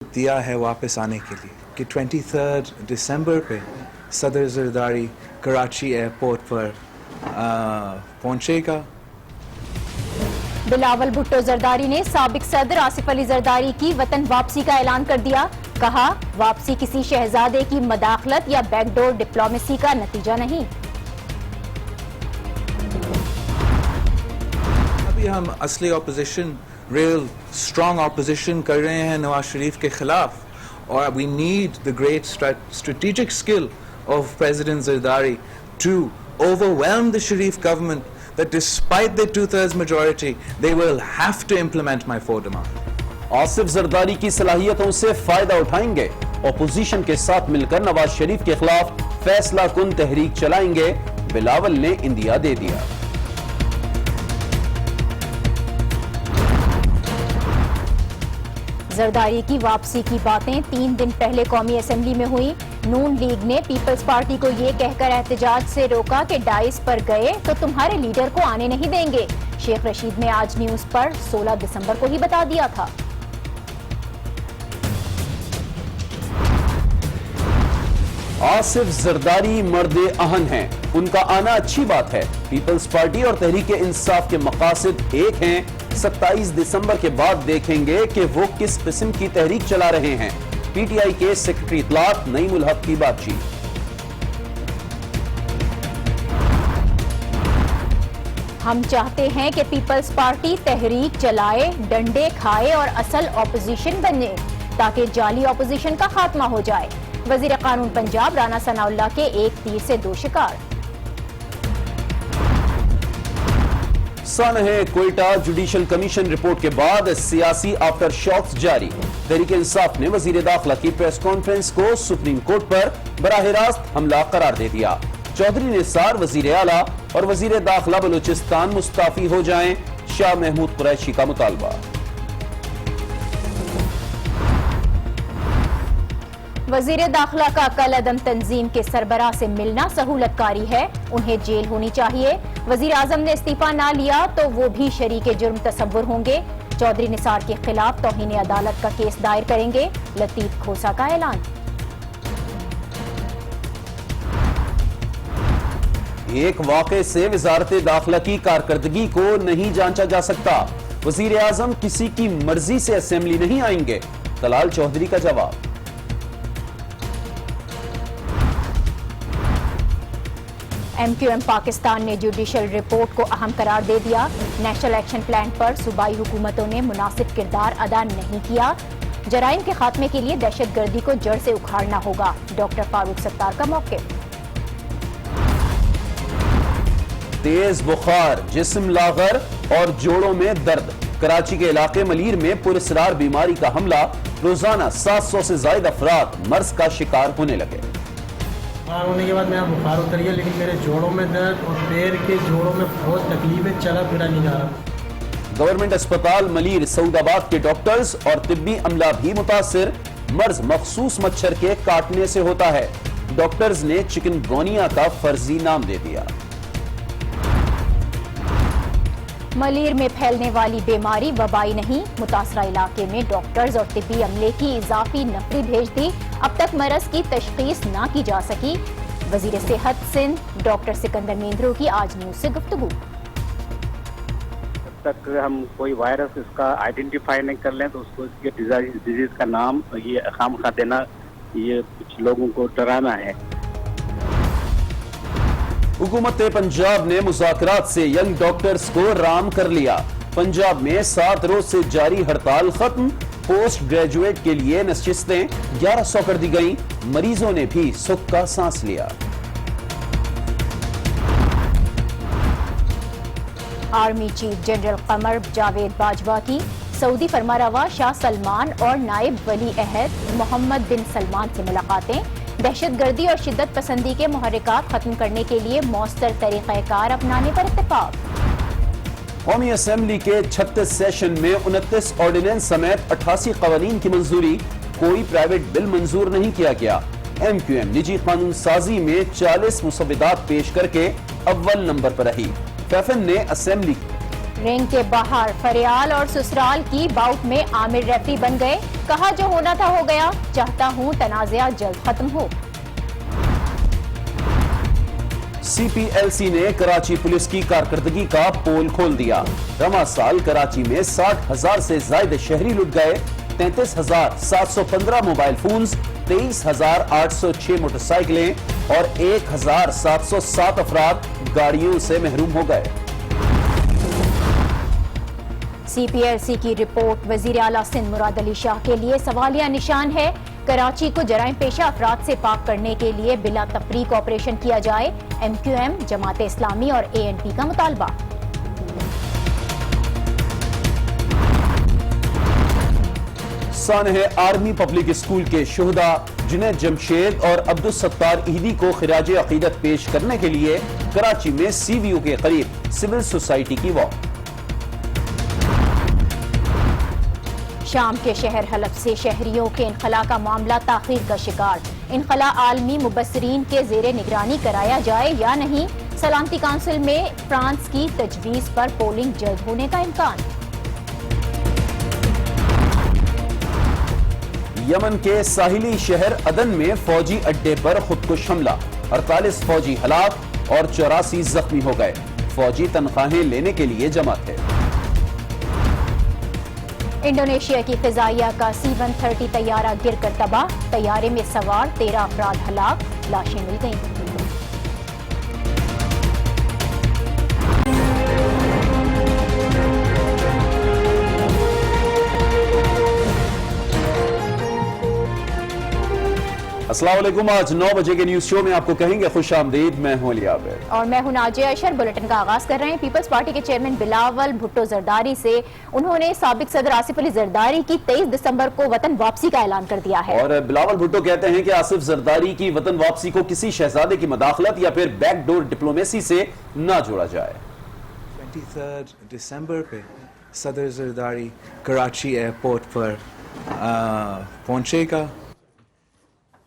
دیا ہے واپس آنے کے لیے کہ 23 دسمبر پہ صدر زرداری کراچی ایئرپورٹ پر پہنچے گا. بلاول بھٹو زرداری نے سابق صدر آصف علی زرداری کی وطن واپسی کا اعلان کر دیا. کہا واپسی کسی شہزادے کی مداخلت یا بیک ڈور ڈپلومیسی کا نتیجہ نہیں. ابھی ہم اصلی اپوزیشن ریل اسٹرانگ اپوزیشن کر رہے ہیں نواز شریف کے خلاف, اور we need the great strategic skill of president Zardari to overwhelm the Sharif government that despite their 2/3 majority they will have to implement my 4 demands. Asif Zardari کی صلاحیتوں سے فائدہ اٹھائیں گے, اپوزیشن کے ساتھ مل کر نواز شریف کے خلاف فیصلہ کن تحریک چلائیں گے, بلاول نے اندیا دے دیا. زرداری کی واپسی کی باتیں 3 دن پہلے قومی اسمبلی میں ہوئی. نون لیگ نے پیپلز پارٹی کو یہ کہہ کر احتجاج سے روکا کہ ڈائس پر گئے تو تمہارے لیڈر کو آنے نہیں دیں گے. شیخ رشید نے آج نیوز پر 16 دسمبر کو ہی بتا دیا تھا. آصف زرداری مرد اہن ہیں, ان کا آنا اچھی بات ہے. پیپلز پارٹی اور تحریک انصاف کے مقاصد ایک ہیں. 27 دسمبر کے بعد دیکھیں گے کہ وہ کس قسم کی تحریک چلا رہے ہیں. پی ٹی آئی کے سیکرٹری اطلاعات نعیم الحق کی بات چیت. ہم چاہتے ہیں کہ پیپلز پارٹی تحریک چلائے, ڈنڈے کھائے اور اصل اپوزیشن بنے تاکہ جعلی اپوزیشن کا خاتمہ ہو جائے. وزیر قانون پنجاب رانا ثناء اللہ کے ایک تیر سے 2 شکار. سانحہ کوئٹہ جوڈیشل کمیشن رپورٹ کے بعد سیاسی آفٹر شاکس جاری. تحریک انصاف نے وزیر داخلہ کی پریس کانفرنس کو سپریم کورٹ پر براہ راست حملہ قرار دے دیا. چودھری نثار وزیر اعلیٰ اور وزیر داخلہ بلوچستان مستعفی ہو جائیں, شاہ محمود قریشی کا مطالبہ. وزیر داخلہ کا کل عدم تنظیم کے سربراہ سے ملنا سہولت کاری ہے, انہیں جیل ہونی چاہیے. وزیر اعظم نے استعفیٰ نہ لیا تو وہ بھی شریک جرم تصور ہوں گے. چودھری نثار کے خلاف توہین عدالت کا کیس دائر کریں گے, لطیف کھوسا کا اعلان. ایک واقعے سے وزارت داخلہ کی کارکردگی کو نہیں جانچا جا سکتا. وزیر اعظم کسی کی مرضی سے اسمبلی نہیں آئیں گے, طلال چودھری کا جواب. ایم کیو ایم پاکستان نے جوڈیشل رپورٹ کو اہم قرار دے دیا. نیشنل ایکشن پلان پر صوبائی حکومتوں نے مناسب کردار ادا نہیں کیا. جرائم کے خاتمے کے لیے دہشت گردی کو جڑ سے اکھاڑنا ہوگا, ڈاکٹر فاروق ستار کا موقف. تیز بخار, جسم لاغر اور جوڑوں میں درد. کراچی کے علاقے ملیر میں پراسرار بیماری کا حملہ, روزانہ 700 سے زائد افراد مرض کا شکار ہونے لگے. بخار ہونے کے بعد میرا بخار اتر گیا, لیکن میرے جوڑوں میں درد اور پیر کے جوڑوں میں بہت تکلیف ہے, چلا پھرا نہیں جا رہا. گورنمنٹ اسپتال ملیر سعود آباد کے ڈاکٹرز اور طبی عملہ بھی متاثر. مرض مخصوص مچھر کے کاٹنے سے ہوتا ہے. ڈاکٹرز نے چکن گونیا کا فرضی نام دے دیا. ملیر میں پھیلنے والی بیماری وبائی نہیں, متاثرہ علاقے میں ڈاکٹرز اور طبی عملے کی اضافی نفری بھیج دی. اب تک مرض کی تشخیص نہ کی جا سکی. وزیر صحت سندھ ڈاکٹر سکندر میندرو کی آج نیوز سے گفتگو. جب تک ہم کوئی وائرس اس کا آئیڈینٹیفائی نہیں کر لیں تو اس کو اس کے ڈیزیز کا نام یہ خامخواہ دینا, یہ کچھ لوگوں کو ڈرانا ہے. حکومت پنجاب نے مذاکرات سے ینگ ڈاکٹرز کو رام کر لیا. پنجاب میں 7 روز سے جاری ہڑتال ختم. پوسٹ گریجویٹ کے لیے نشستیں 1100 کر دی گئیں. مریضوں نے بھی سکھ کا سانس لیا. Army chief general Qamar Javed Bajwa کی سعودی فرمانروا شاہ سلمان اور نائب ولی عہد محمد بن سلمان سے ملاقاتیں. دہشت گردی اور شدت پسندی کے محرکات ختم کرنے کے لیے مؤثر طریقہ کار اپنانے پر اتفاق. قومی اسمبلی کے 36 سیشن میں 29 آرڈیننس سمیت 88 قوانین کی منظوری. کوئی پرائیویٹ بل منظور نہیں کیا گیا. ایم کیو ایم نجی قانون سازی میں 40 مسودات پیش کر کے اول نمبر پر رہی. فیفن نے اسمبلی रिंग के बाहर फरियाल और ससुराल की बाउट में आमिर रेफरी बन गए। कहा जो होना था हो गया, चाहता हूं तनाज़ा जल्द खत्म हो। CPLC ने कराची पुलिस की कारकर्दगी का पोल खोल दिया। रवां साल कराची में 60,000 से ज्यादा शहरी लुट गए। 33,715 मोबाइल फोन्स, 23,806 मोटरसाइकिलें और 1,707 अफराद गाड़ियों से महरूम हो गए। CPLC की रिपोर्ट वजीर आला सिंध मुराद अली शाह के लिए सवालिया निशान है। कराची को जराइम पेशा अफराद से पाक करने के लिए बिला तफरीक ऑपरेशन किया जाए। MQM, जमात इस्लामी और ANP का मुतालबा। सानह आर्मी पब्लिक स्कूल के शुहदा जुनैद जमशेद और अब्दुल सत्तार ईदी को खिराज अकीदत पेश करने के लिए कराची में CVO के करीब सिविल सोसाइटी की वॉक। शाम के शहर हलब से शहरियों के इनखला का मामला ताखीर का शिकार। इनखला आलमी मुबस्सरीन के जेरे निगरानी कराया जाए या नहीं। सलामती काउंसिल में फ्रांस की तजवीज पर पोलिंग जल्द होने का इम्कान। यमन के साहिली शहर अदन में फौजी अड्डे पर खुदकुश हमला। 48 फौजी हलाक और 84 जख्मी हो गए। फौजी तनख्वाहें लेने के लिए जमा थे। इंडोनेशिया की फिजाइया का C-130 तैयारा गिर कर तबाह। तैयारे में सवार 13 अफराद हलाक, लाशें मिल गईं। अस्सलाम वालेकुम। आज 9 बजे के न्यूज शो में आपको कहेंगे खुश आमदीद। मैं हूं अली आबिद और मैं हूं नाजिया अशर। बुलेटिन का आगाज कर रहे हैं पीपल्स पार्टी के चेयरमैन बिलावल भुट्टो जरदारी से। उन्होंने साबिक सदर आसिफ अली जरदारी की 23 दिसंबर को वतन वापसी का ऐलान कर दिया है। और बिलावल भुट्टो कहते हैं कि आसिफ जरदारी की वतन वापसी को किसी शहजादे की मदाखलत या फिर बैकडोर डिप्लोमेसी से न जोड़ा जाए। 23 दिसंबर पे सदर जरदारी कराची एयरपोर्ट पर पहुंचेगा।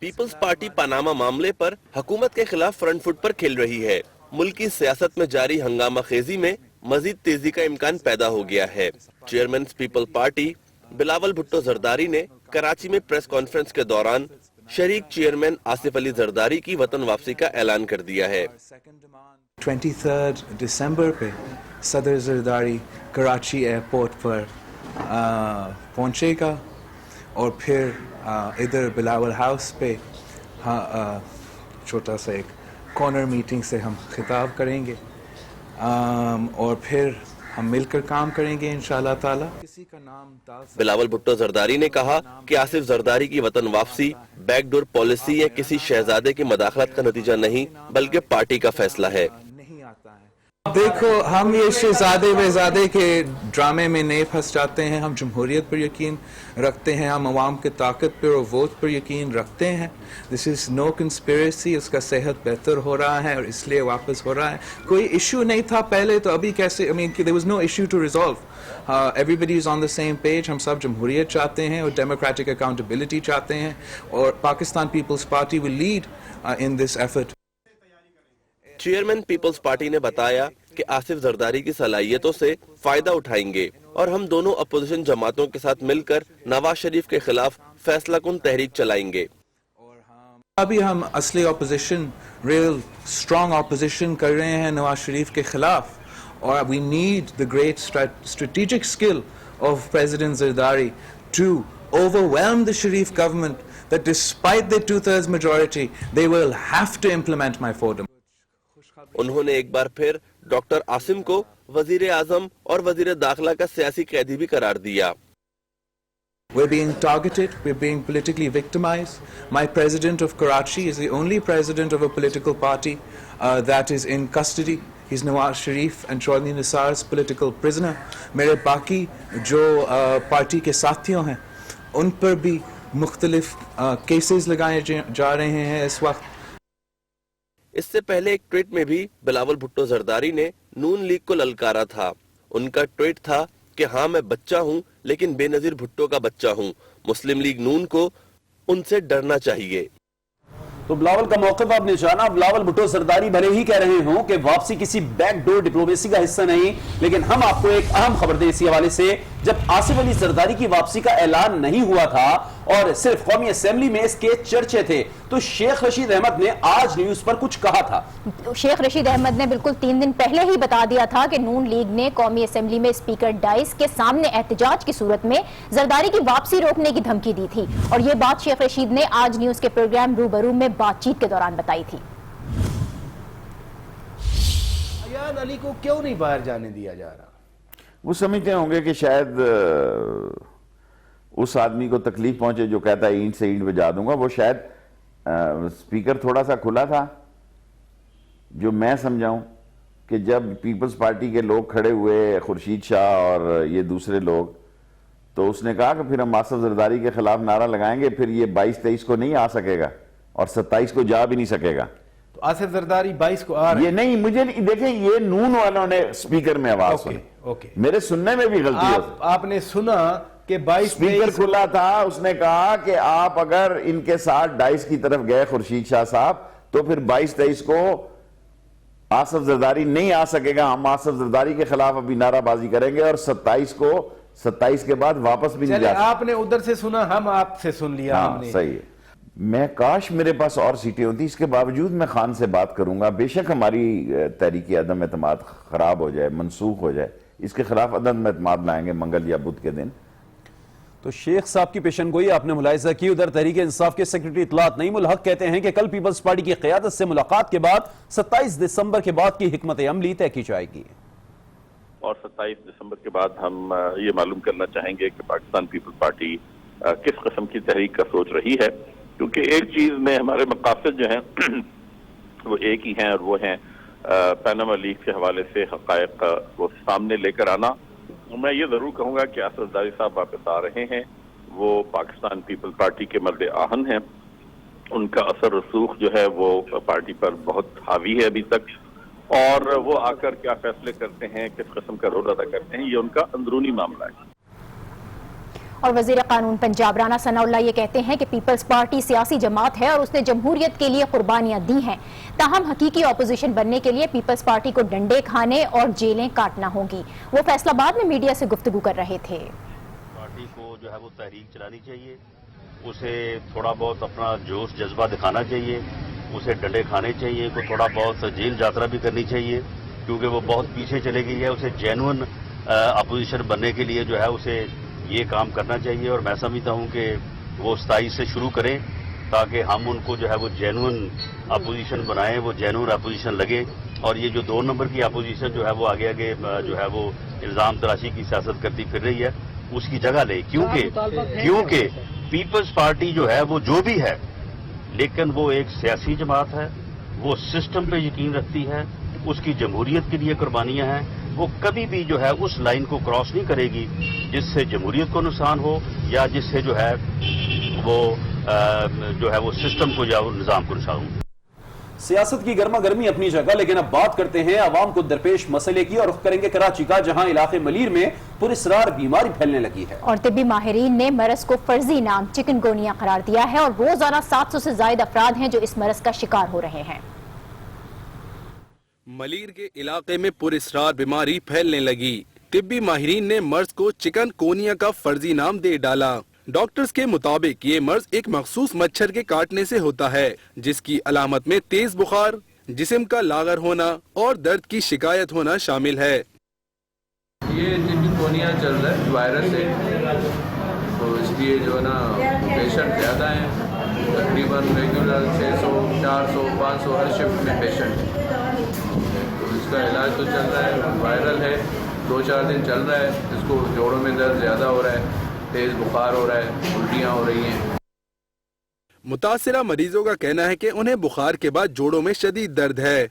पीपल्स पार्टी पनामा मामले पर हुकूमत के खिलाफ फ्रंट फुट पर खेल रही है। मुल्क की सियासत में जारी हंगामा खेजी में मजीद तेजी का इम्कान पैदा हो गया है। चेयरमैन पीपल्स पार्टी बिलावल भुट्टो जरदारी ने कराची में प्रेस कॉन्फ्रेंस के दौरान शरीक चेयरमैन आसिफ अली जरदारी की वतन वापसी का ऐलान कर दिया है। 23 दिसंबर पे सदर जरदारी कराची एयरपोर्ट पर पहुंचेगा और फिर इधर बिलावल हाउस पे छोटा सा एक कॉर्नर मीटिंग से हम खिताब करेंगे और फिर हम मिलकर काम करेंगे इंशाल्लाह ताला। किसी का नाम बिलावल भुट्टो जरदारी ने कहा कि आसिफ जरदारी की वतन वापसी बैकडोर पॉलिसी या किसी शहजादे की मदाखलत का नतीजा नहीं बल्कि पार्टी का फैसला है। नहीं आता है। देखो, हम ये शहजादे बेजादे के ड्रामे में नहीं फंस जाते हैं। हम जमहूरियत पर यकीन रखते हैं, हम अवाम के ताकत पर और वोट पर यकीन रखते हैं। This is no conspiracy. उसका सेहत बेहतर हो रहा है और इसलिए वापस हो रहा है। कोई इशू नहीं था पहले, तो अभी कैसे? I mean there was no issue to resolve. Everybody is on the same page. हम सब जमहूरियत चाहते हैं और डेमोक्रेटिक अकाउंटेबिलिटी चाहते हैं और Pakistan Peoples Party will lead in this effort. Chairman Peoples Party ने बताया कि आसिफ जरदारी की सलाहियतों से फायदा उठाएंगे और हम दोनों अपोजिशन जमातों के साथ मिलकर नवाज शरीफ के खिलाफ फैसला कुन तहरीक चलाएंगे। अभी हम असली ऑपोजिशन, रियल स्ट्रॉन्ग ऑपोजिशन कर रहे हैं नवाज शरीफ के खिलाफ और we need the great strategic skill of president Zardari to overwhelm the Sharif government that despite their 2/3 majority they will have to implement my FODM. उन्होंने एक बार फिर डॉक्टर आसिम को वजीर आजम और वजीर दाखिला का सियासी कैदी भी करार दिया। We're being targeted, we're being politically victimized. My president of Karachi is the only president of a political party that is in custody. He's Nawaz Sharif and Chaudhry Nisar's political prisoner. मेरे बाकी जो party के साथियों हैं उन पर भी मुख्तलिफ केसेस लगाए जा रहे हैं इस वक्त। इससे पहले एक ट्वीट में भी बिलावल भुट्टो जरदारी ने नून लीग को ललकारा था। उनका ट्वीट था कि हाँ, मैं बच्चा हूँ लेकिन बेनजीर भुट्टो का बच्चा हूँ। मुस्लिम लीग नून को उनसे डरना चाहिए। تو بلاول کا موقف آپ نے جانا. بلاول بھٹو زرداری بھلے ہی کہہ رہے ہوں کہ واپسی کسی بیک ڈور ڈپلومیسی کا حصہ نہیں, لیکن ہم آپ کو ایک اہم خبر دیں اسی حوالے سے. جب آصف علی زرداری کی واپسی کا اعلان نہیں ہوا تھا اور صرف قومی اسمبلی میں اس کے چرچے تھے, تو شیخ رشید احمد نے آج نیوز پر کچھ کہا تھا. شیخ رشید احمد نے بالکل 3 دن پہلے ہی بتا دیا تھا کہ نون لیگ نے قومی اسمبلی میں اسپیکر ڈائس کے سامنے احتجاج کی صورت میں زرداری کی واپسی روکنے کی دھمکی دی تھی, اور یہ بات شیخ رشید نے آج نیوز کے پروگرام روبرو میں بات چیت کے دوران بتائی تھی. ایان علی کو کیوں نہیں باہر جانے دیا جا رہا؟ وہ سمجھتے ہوں گے کہ شاید اس آدمی کو تکلیف پہنچے جو کہتا ہے اینٹ سے اینٹ بجا دوں گا. وہ شاید سپیکر تھوڑا سا کھلا تھا, جو میں سمجھاؤں کہ جب پیپلز پارٹی کے لوگ کھڑے ہوئے, خورشید شاہ اور یہ دوسرے لوگ, تو اس نے کہا کہ پھر ہم آصف زرداری کے خلاف نعرہ لگائیں گے, پھر یہ 22-23 کو نہیں آ سکے گا اور 27 کو جا بھی نہیں سکے گا. تو آصف زرداری 22 کو آ رہے ہیں. یہ نہیں, مجھے دیکھیں, یہ نون والوں نے سپیکر میں آواز سنی, میرے سننے میں بھی غلطی ہے. آپ نے سنا کہ 22 سپیکر کھلا تھا, اس نے کہا کہ آپ اگر ان کے ساتھ ڈائس کی طرف گئے خورشید شاہ صاحب, تو پھر 22-23 کو آصف زرداری نہیں آ سکے گا, ہم آصف زرداری کے خلاف ابھی نعرہ بازی کریں گے, اور 27 کے بعد واپس بھی نہیں جا سکتے. آپ نے ادھر سے سنا, ہم آپ سے سن لیا. ہاں صحیح ہے. میں کاش میرے پاس اور سیٹیں ہوتی, اس کے باوجود میں خان سے بات کروں گا. بے شک ہماری تحریک عدم اعتماد خراب ہو جائے, منسوخ ہو جائے, اس کے خلاف عدم اعتماد لائیں گے منگل یا بدھ کے دن. تو شیخ صاحب کی پیشن گوئی آپ نے ملاحظہ کی. ادھر تحریک انصاف کے سیکرٹری اطلاعات نعیم الحق کہتے ہیں کہ کل پیپلز پارٹی کی قیادت سے ملاقات کے بعد 27 دسمبر کے بعد کی حکمت عملی طے کی جائے گی, اور 27 دسمبر کے بعد ہم یہ معلوم کرنا چاہیں گے کہ پاکستان پیپلز پارٹی کس قسم کی تحریک کا سوچ رہی ہے. کیونکہ ایک چیز میں ہمارے مقاصد جو ہیں وہ ایک ہی ہیں, اور وہ ہیں پاناما لیک کے حوالے سے حقائق کو سامنے لے کر آنا. میں یہ ضرور کہوں گا کہ آصف زرداری صاحب واپس آ رہے ہیں, وہ پاکستان پیپلز پارٹی کے مرد آہن ہیں, ان کا اثر رسوخ جو ہے وہ پارٹی پر بہت حاوی ہے ابھی تک, اور وہ آ کر کیا فیصلے کرتے ہیں, کس قسم کا رول ادا کرتے ہیں, یہ ان کا اندرونی معاملہ ہے. اور وزیر قانون پنجاب رانا ثناء اللہ یہ کہتے ہیں کہ پیپلز پارٹی سیاسی جماعت ہے اور اس نے جمہوریت کے لیے قربانیاں دی ہیں, تاہم حقیقی اپوزیشن بننے کے لیے پیپلز پارٹی کو ڈنڈے کھانے اور جیلیں کاٹنا ہوگی. وہ فیصل آباد میں میڈیا سے گفتگو کر رہے تھے. پارٹی کو جو ہے وہ تحریک چلانی چاہیے, اسے تھوڑا بہت اپنا جوش جذبہ دکھانا چاہیے, اسے ڈنڈے کھانے چاہیے, کو تھوڑا بہت جیل یاترا بھی کرنی چاہیے, کیونکہ وہ بہت پیچھے چلے گئی ہے. اسے جینون اپوزیشن بننے کے لیے جو ہے اسے یہ کام کرنا چاہیے, اور میں سمجھتا ہوں کہ وہ 27 سے شروع کریں تاکہ ہم ان کو جو ہے وہ جینون اپوزیشن بنائیں, وہ جینون اپوزیشن لگے, اور یہ جو 2 نمبر کی اپوزیشن جو ہے وہ آگے آگے جو ہے وہ الزام تراشی کی سیاست کرتی پھر رہی ہے, اس کی جگہ لے. کیونکہ پیپلز پارٹی جو ہے وہ جو بھی ہے, لیکن وہ ایک سیاسی جماعت ہے, وہ سسٹم پہ یقین رکھتی ہے, اس کی جمہوریت کے لیے قربانیاں ہیں. وہ کبھی بھی جو ہے اس لائن کو کراس نہیں کرے گی جس سے جمہوریت کو نقصان ہو, یا جس سے جو ہے وہ سسٹم کو یا نظام کو نقصان ہو. سیاست کی گرما گرمی اپنی جگہ, لیکن اب بات کرتے ہیں عوام کو درپیش مسئلے کی, اور رخ کریں گے کراچی کا, جہاں علاقے ملیر میں پراسرار بیماری پھیلنے لگی ہے. اور طبی ماہرین نے مرض کو فرضی نام چکن گونیا قرار دیا ہے, اور روزانہ 700 سے زائد افراد ہیں جو اس مرض کا شکار ہو رہے ہیں. ملیر کے علاقے میں پراسرار بیماری پھیلنے لگی. طبی ماہرین نے مرض کو چکن کونیا کا فرضی نام دے ڈالا. ڈاکٹرز کے مطابق یہ مرض ایک مخصوص مچھر کے کاٹنے سے ہوتا ہے, جس کی علامت میں تیز بخار, جسم کا لاغر ہونا اور درد کی شکایت ہونا شامل ہے. یہ چکن کونیا چل رہا ہے وائرس ہے, تو اس لیے جو ہے نا پیشنٹ زیادہ ہیں, تقریباً ریگولر 600, 400, 500 ہر شفٹ میں پیشنٹ ہیں. تو اس کا علاج تو چل رہا ہے, وائرل ہے, 2-4 دن چل رہا ہے. اس کو جوڑوں میں درد زیادہ ہو رہا ہے, تیز بخار ہو رہا ہے, الٹیاں ہو رہی ہیں. متاثرہ مریضوں کا کہنا ہے کہ انہیں بخار کے بعد جوڑوں میں شدید درد ہے.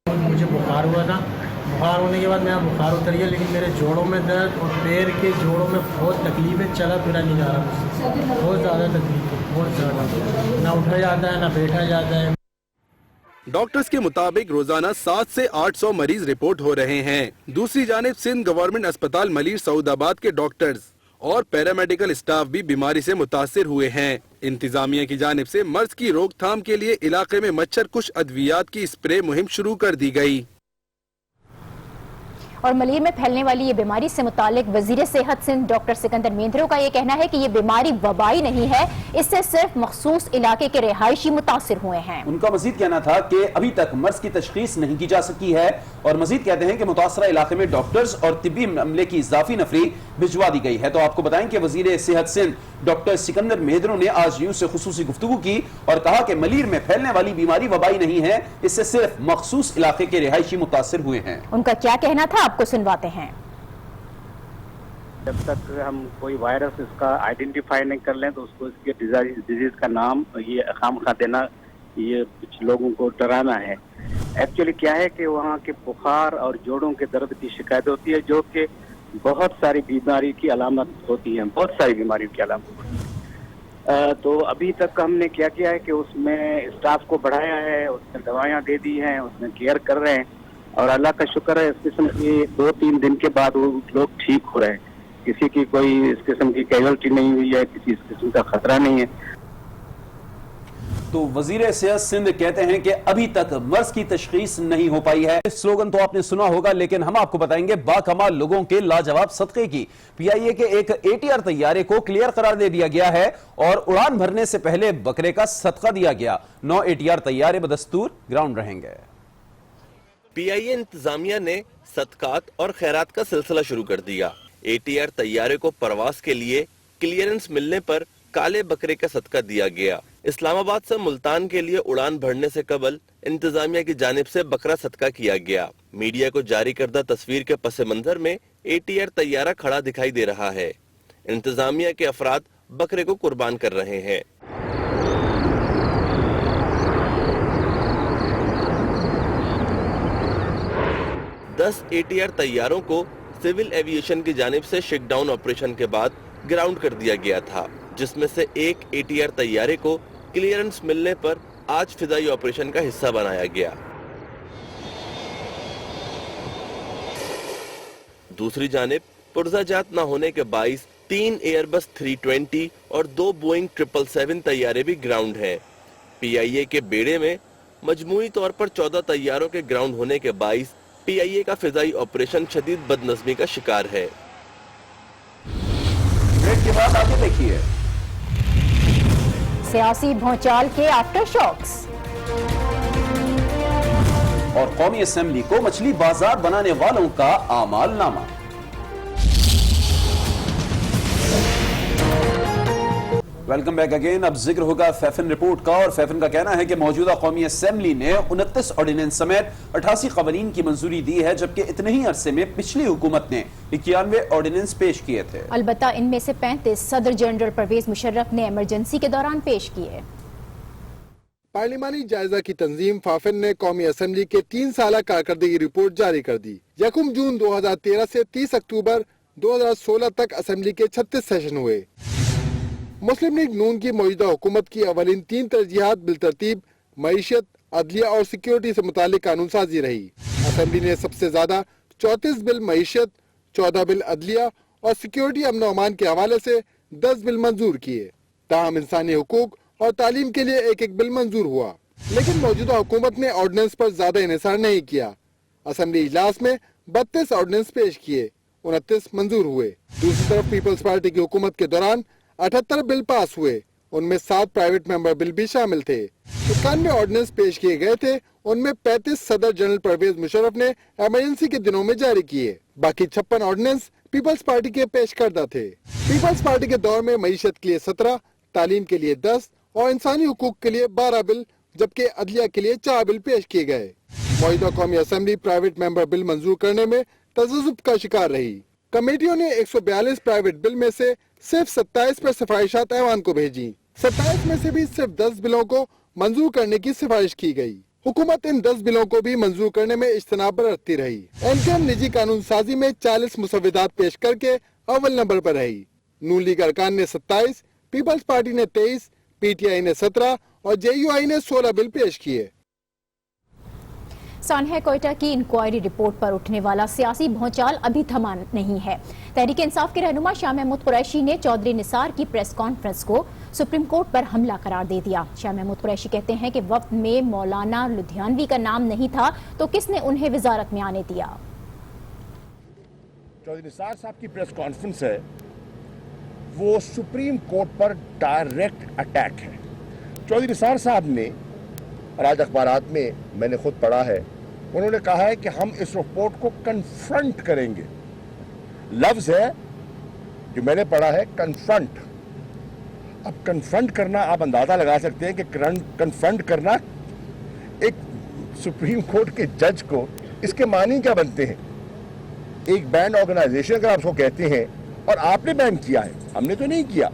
مجھے بخار ہوا تھا, بخار ہونے کے بعد میرا بخار اتر گیا, لیکن میرے جوڑوں میں درد اور پیر کے جوڑوں میں بہت تکلیف ہے, چلا پھرا نہیں جا رہا, بہت زیادہ تکلیف ہے, بہت زیادہ, نہ اٹھا جاتا ہے نہ بیٹھا جاتا ہے. ڈاکٹرز کے مطابق روزانہ 700 سے 800 مریض رپورٹ ہو رہے ہیں. دوسری جانب سندھ گورنمنٹ اسپتال ملیر سعود آباد کے ڈاکٹرز اور پیرامیڈیکل اسٹاف بھی بیماری سے متاثر ہوئے ہیں. इंतजामिया की जानिब से मर्ज की रोकथाम के लिए इलाके में मच्छर कुश अद्वियात की स्प्रे मुहिम शुरू कर दी गई। और मलीर में फैलने वाली ये बीमारी से मुतालिक वजीर सेहत सिंध डॉक्टर सिकंदर मेंधरो का ये कहना है कि ये बीमारी वबाई नहीं है, इससे सिर्फ मखसूस इलाके के रिहायशी मुतासिर हुए हैं। उनका मजीद कहना था कि अभी तक मर्ज की तशखीस नहीं की जा सकी है और मजीद कहते हैं कि मुतासरा इलाके में डॉक्टर्स और तिब्बी अमले की इजाफी नफरी भिजवा दी गई है। तो आपको बताएं कि वजीर सेहत सिंध डॉक्टर सिकंदर मेंधरो ने आज न्यूज से खुसूसी गुफ्तगू की और कहा कि मलीर में फैलने वाली बीमारी वबाई नहीं है, इससे सिर्फ मखसूस इलाके के रिहायशी मुतासिर हुए हैं। उनका क्या कहना था आपको सुनवाते हैं। जब तक हम कोई वायरस इसका आइडेंटिफाई नहीं कर लें तो उसको इसके डिजीज का नाम ये खामखा देना, ये कुछ लोगों को डराना है। एक्चुअली क्या है कि वहाँ के बुखार और जोड़ों के दर्द की शिकायत होती है, जो कि बहुत सारी बीमारी की अलामत होती है, बहुत सारी बीमारियों की अलामत होती है। तो अभी तक हमने क्या किया है कि उसमें स्टाफ को बढ़ाया है, उसमें दवाइयाँ दे दी हैं, उसमें केयर कर रहे हैं और अल्लाह का शुक्र है इस किस्म की 2-3 दिन के बाद वो लोग ठीक हो रहे हैं। किसी की कोई इस किस्म की कैजुअल्टी नहीं हुई है, किसी इस किस्म का खतरा नहीं है। तो वजीर सेहत सिंध कहते हैं कि अभी तक मर्ज की तशखीस नहीं हो पाई है। स्लोगन तो आपने सुना होगा, लेकिन हम आपको बताएंगे बाकमाल लोगों के लाजवाब सदक़े की। PIA के एक ATR तैयारे को क्लियर करार दे दिया गया है और उड़ान भरने से पहले बकरे का सदका दिया गया। 9 ATR तैयारे बदस्तूर ग्राउंड रहेंगे। PIA इंतजामिया ने सदकात और खैरात का सिलसिला शुरू कर दिया। ATR तैयारे को परवास के लिए क्लियरेंस मिलने पर काले बकरे का सदका दिया गया। इस्लामाबाद से मुल्तान के लिए उड़ान भरने से कबल इंतजामिया की जानिब से बकरा सदका किया गया। मीडिया को जारी करदा तस्वीर के पस मंजर में ATR तैयारा खड़ा दिखाई दे रहा है। इंतजामिया के अफराद बकरे को कुर्बान कर रहे हैं। दस ATR तैयारों को सिविल एविएशन की जानिब से शेकडाउन ऑपरेशन के बाद ग्राउंड कर दिया गया था, जिसमें से एक ATR तैयारे को क्लियरेंस मिलने पर आज फिजाई ऑपरेशन का हिस्सा बनाया गया। दूसरी जानिब पुर्जाजात न होने के बाइस 3 एयरबस 320 और 2 बोइंग 777 तैयारे भी ग्राउंड हैं। PIA के बेड़े में मजमूई तौर पर 14 तैयारों के ग्राउंड होने के बाइस PIA का फिजाई ऑपरेशन शदीद बदनज़मी का शिकार है। ब्रेक के बाद आगे देखिए। सियासी भौचाल के आफ्टर शॉक्स और कौमी असेंबली को मछली बाजार बनाने वालों का आमालनामा। Welcome back again. अब जिक्र होगा फैफन रिपोर्ट का और फैफन का कहना है कि मौजूदा कौमी असेंबली ने 29 ऑर्डिनेंस समेत 88 कवानीन की मंजूरी दी है, जबकि इतने ही अरसे में पिछली हुकूमत ने 91 ऑर्डिनेंस पेश किए थे। अलबत्ता इनमें से 35 सदर जनरल परवेज मुशर्रफ ने इमरजेंसी के दौरान पेश किए। पार्लिमानी जायजा की तंजीम फाफिन ने कौमी असेंबली के 3 साला कारकर्दगी रिपोर्ट जारी कर दी। 1 जून 2013 से 30 अक्टूबर 2016 तक असेंबली के 36 सेशन हुए। मुस्लिम लीग नून की मौजूदा हुकूमत की अवलिन 3 तरजीहात बिलतरतीब मईशत, अदलिया और सिक्योरिटी से मुतालिक कानून साजी रही। असेंबली ने सबसे ज्यादा 34 बिल मईशत, 14 बिल अदलिया और सिक्योरिटी अमन और अमान के हवाले से 10 बिल मंजूर किए। ताहम इंसानी हुकूक और तालीम के लिए 1-1 बिल मंजूर हुआ, लेकिन मौजूदा हुकूमत ने ऑर्डिनेंस पर ज्यादा इन्हिसार नहीं किया। असेंबली इजलास में 32 ऑर्डिनेंस पेश किए, 29 मंजूर हुए। दूसरी तरफ पीपल्स पार्टी की हुकूमत के दौरान 78 बिल पास हुए, उनमें 7 प्राइवेट मेंबर बिल भी शामिल थे। 91 ऑर्डिनेंस पेश किए गए थे, उनमें 35 सदर जनरल परवेज मुशर्रफ ने इमरजेंसी के दिनों में जारी किए। बाकी 56 ऑर्डिनेंस पीपल्स पार्टी के पेश करदा थे। पीपल्स पार्टी के दौर में मईशत के लिए 17, तालीम के लिए 10 और इंसानी हुकूक के लिए 12 बिल, जबकि अदलिया के लिए 4 बिल पेश किए गए। मौजूदा कौमी असेंबली प्राइवेट मेंबर बिल मंजूर करने में तजज़ुब का शिकार रही। कमेटियों ने 142 प्राइवेट बिल में से सिर्फ 27 पर सिफारिशात ऐवान को भेजी। 27 में से भी सिर्फ 10 बिलों को मंजूर करने की सिफारिश की गई। हुकूमत इन 10 बिलों को भी मंजूर करने में इज्तनाब बरतती रही। एमकेएम निजी कानून साजी में 40 मुसव्विदात पेश करके अव्वल नंबर पर रही। नून लीग अरकान ने 27, पीपल्स पार्टी ने 23, PTI ने 17 और JUI ने 16 बिल पेश किए। सानहा कोयटा की इंक्वायरी रिपोर्ट पर उठने वाला सियासी भौचाल अभी थमा नहीं है। तहरीक इंसाफ के रहनुमा शाह महमूद कुरैशी ने चौधरी निसार की प्रेस कॉन्फ्रेंस को सुप्रीम कोर्ट पर हमला करार दे दिया। शाह महमूद कुरैशी कहते हैं कि वक्त में मौलाना लुधियानवी का नाम नहीं था तो किसने उन्हें वजारत में आने दिया। चौधरी निसार साहब की प्रेस कॉन्फ्रेंस है वो सुप्रीम कोर्ट पर डायरेक्ट अटैक है। चौधरी निसार साहब ने आज अखबारात में मैंने खुद पढ़ा है, उन्होंने कहा है कि हम इस रिपोर्ट को कन्फ्रंट करेंगे। लफ्ज है जो मैंने पढ़ा है कन्फ्रंट। अब कन्फ्रंट करना आप अंदाजा लगा सकते हैं कि कन्फ्रंट करना एक सुप्रीम कोर्ट के जज को इसके मानी क्या बनते हैं। एक बैंड ऑर्गेनाइजेशन अगर आप उसको कहते हैं और आपने बैन किया है, हमने तो नहीं किया,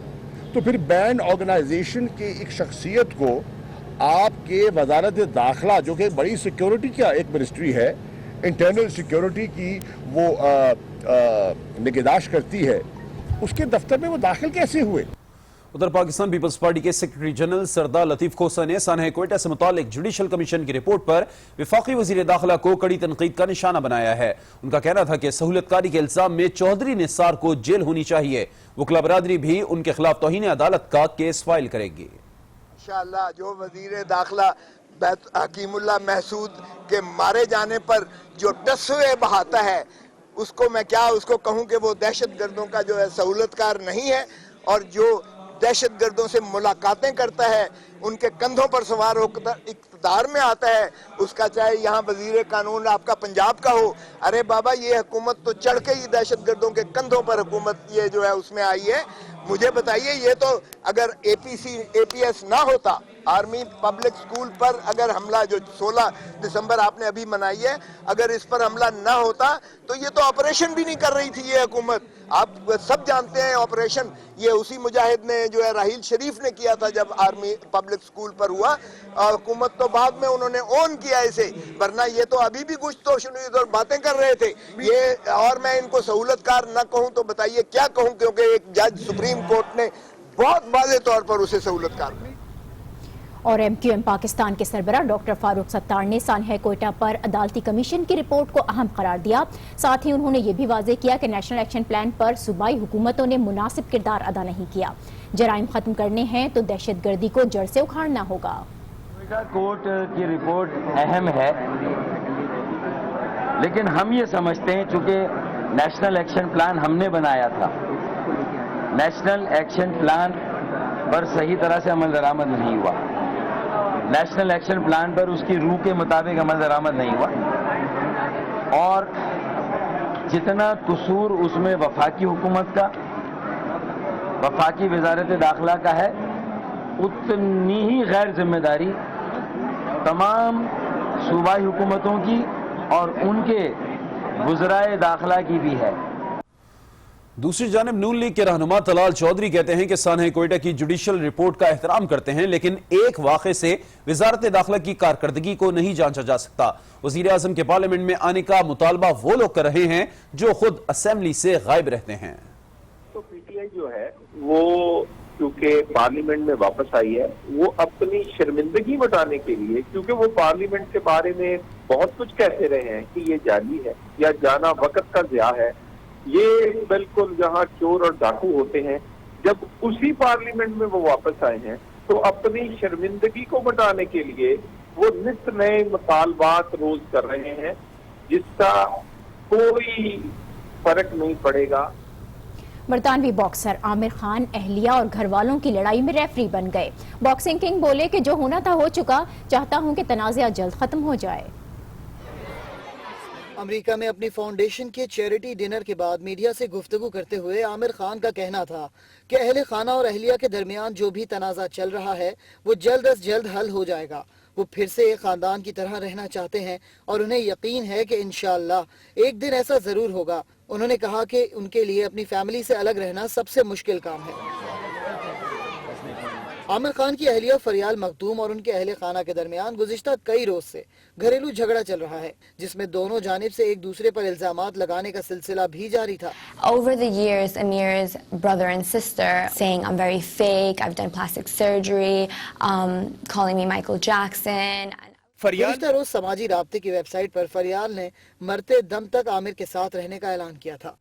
तो फिर बैंड ऑर्गेनाइजेशन के एक शख्सियत को आपके वजारत दाखिला जो कि बड़ी सिक्योरिटी का एक मिनिस्ट्री है, इंटरनल सिक्योरिटी की वो निगहदाश्त करती है, उसके दफ्तर में वो दाखिल कैसे हुए। उधर पाकिस्तान पीपल्स पार्टी के सेक्रेटरी जनरल सरदार लतीफ खोसा ने सानह क्वेटा से मुतालिक जुडिशल कमीशन की रिपोर्ट पर वफाकी वजीर दाखिला को कड़ी तनकीद का निशाना बनाया है। उनका कहना था कि सहूलतकारी के इल्जाम में चौधरी निसार को जेल होनी चाहिए। वकला बरादरी भी उनके खिलाफ तौहीन अदालत का केस फाइल करेगी। इंशाअल्लाह जो वजीर दाखिला हकीमुल्लाह महसूद के मारे जाने पर जो तस्वीर बहाता है, उसको मैं क्या उसको कहूं कि वो दहशत गर्दों का जो है सहूलतकार नहीं है, और जो दहशत गर्दों से मुलाकातें करता है, उनके कंधों पर सवार होकर इक़्तिदार में आता है, उसका चाहे यहाँ वजीर कानून आपका पंजाब का हो। अरे बाबा, ये हुकूमत तो चढ़ के ही दहशत गर्दों के कंधों पर हुकूमत ये जो है उसमें आई है। मुझे बताइए, ये तो अगर APS ना होता, आर्मी पब्लिक स्कूल पर अगर हमला जो 16 दिसंबर आपने अभी मनाई है, अगर इस पर हमला ना होता तो ये तो ऑपरेशन भी नहीं कर रही थी ये हुकूमत। आप सब जानते हैं ऑपरेशन ये उसी मुजाहिद ने जो है राहील शरीफ ने किया था जब आर्मी पब्लिक स्कूल पर हुआ, और हुकूमत तो बाद में उन्होंने ऑन किया इसे, वरना ये तो अभी भी कुछ तो और बातें कर रहे थे ये। और मैं इनको सहूलतकार न कहूं तो बताइए क्या कहूं, क्योंकि एक जज सुप्रीम कोर्ट ने बहुत वाज़ेह तौर पर उसे सहूलतकार कहा। और MQM पाकिस्तान के सरबराह डॉक्टर फारूक सत्तार ने सानह क्वेटा पर अदालती कमीशन की रिपोर्ट को अहम करार दिया। साथ ही उन्होंने ये भी वाज़ेह किया कि नेशनल एक्शन प्लान पर सूबाई हुकूमतों ने मुनासिब किरदार अदा नहीं किया। जराइम खत्म करने हैं तो दहशत गर्दी को जड़ से उखाड़ना होगा। कोर्ट की रिपोर्ट अहम है, लेकिन हम ये समझते हैं चूंकि नेशनल एक्शन प्लान हमने बनाया था, नेशनल एक्शन प्लान पर सही तरह से अमल दरामद नहीं हुआ, नेशनल एक्शन प्लान पर उसकी रूह के मुताबिक अमल दरामद नहीं हुआ, और जितना कसूर उसमें वफाकी हुकूमत का, वफाकी वजारत दाखिला का है, उतनी ही गैर जिम्मेदारी तमाम सूबाई हुकूमतों की और उनके वज़राए दाखिला की भी है। दूसरी जानिब नून लीग के रहनुमा तलाल चौधरी कहते हैं कि सानह क्वेटा की जुडिशल रिपोर्ट का एहतराम करते हैं, लेकिन एक वाक़े से वजारत दाखिला की कारकर्दगी को नहीं जांचा जा सकता। वज़ीर आज़म के पार्लियामेंट में आने का मुतालबा वो लोग कर रहे हैं जो खुद असेंबली से गायब रहते हैं। तो PTI जो है वो क्योंकि पार्लियामेंट में वापस आई है, वो अपनी शर्मिंदगी मिटाने के लिए, क्योंकि वो पार्लियामेंट के बारे में बहुत कुछ कहते रहे हैं कि ये जाली है या जाना वक्त का ज़िया है, ये बिल्कुल जहाँ चोर और डाकू होते हैं, जब उसी पार्लियामेंट में वो वापस आए हैं तो अपनी शर्मिंदगी को मिटाने के लिए वो नित नए मुतालबात रोज कर रहे हैं, जिसका कोई फर्क नहीं पड़ेगा। बरतानवी बॉक्सर आमिर खान अहलिया और घर वालों की लड़ाई में रेफरी बन गए। बॉक्सिंग किंग बोले कि जो होना था हो चुका, चाहता हूं कि तनाज़ा जल्द खत्म हो जाए। अमेरिका में अपनी फाउंडेशन के चैरिटी डिनर के बाद मीडिया से गुफ्तगू करते हुए आमिर खान का कहना था कि अहले खाना और अहलिया के दरमियान जो भी तनाज़ा चल रहा है वो जल्द अज जल्द हल हो जाएगा। वो फिर से एक खानदान की तरह रहना चाहते हैं और उन्हें यकीन है कि इंशाअल्लाह एक दिन ऐसा जरूर होगा। उन्होंने कहा कि उनके लिए अपनी फैमिली से अलग रहना सबसे मुश्किल काम है। आमिर खान की अहलिया फरियाल मखदूम और उनके अहले खाना के दरमियान गुज़िश्ता कई रोज से घरेलू झगड़ा चल रहा है, जिसमें दोनों जानिब से एक दूसरे पर इल्जामात लगाने का सिलसिला भी जारी था। Over the years, Amir's brother and sister saying I'm very fake, I've done plastic surgery, calling me Michael Jackson. गुज़िश्ता रोज समाजी राब्ते की वेबसाइट पर फरियाल ने मरते दम तक आमिर के साथ रहने का ऐलान किया था।